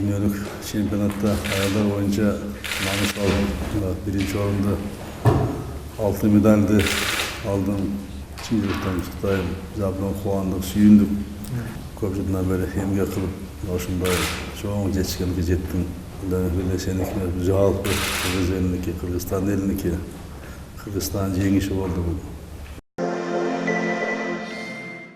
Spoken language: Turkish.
Dünyalıq çempionatda ayarlar boyunca namus aldım. Birinci oranda altın medalde aldım. Çiğdikten tutayım. Zabdan kuandık, suyunduk. Köprüden beri hemge kılıp, hoşumda çoğun geçkenlik jettim. Böyle seneki Cağalpı, Kırgız elindeki, Kırgızstan elindeki, Kırgızstan jеңişi oldu bu.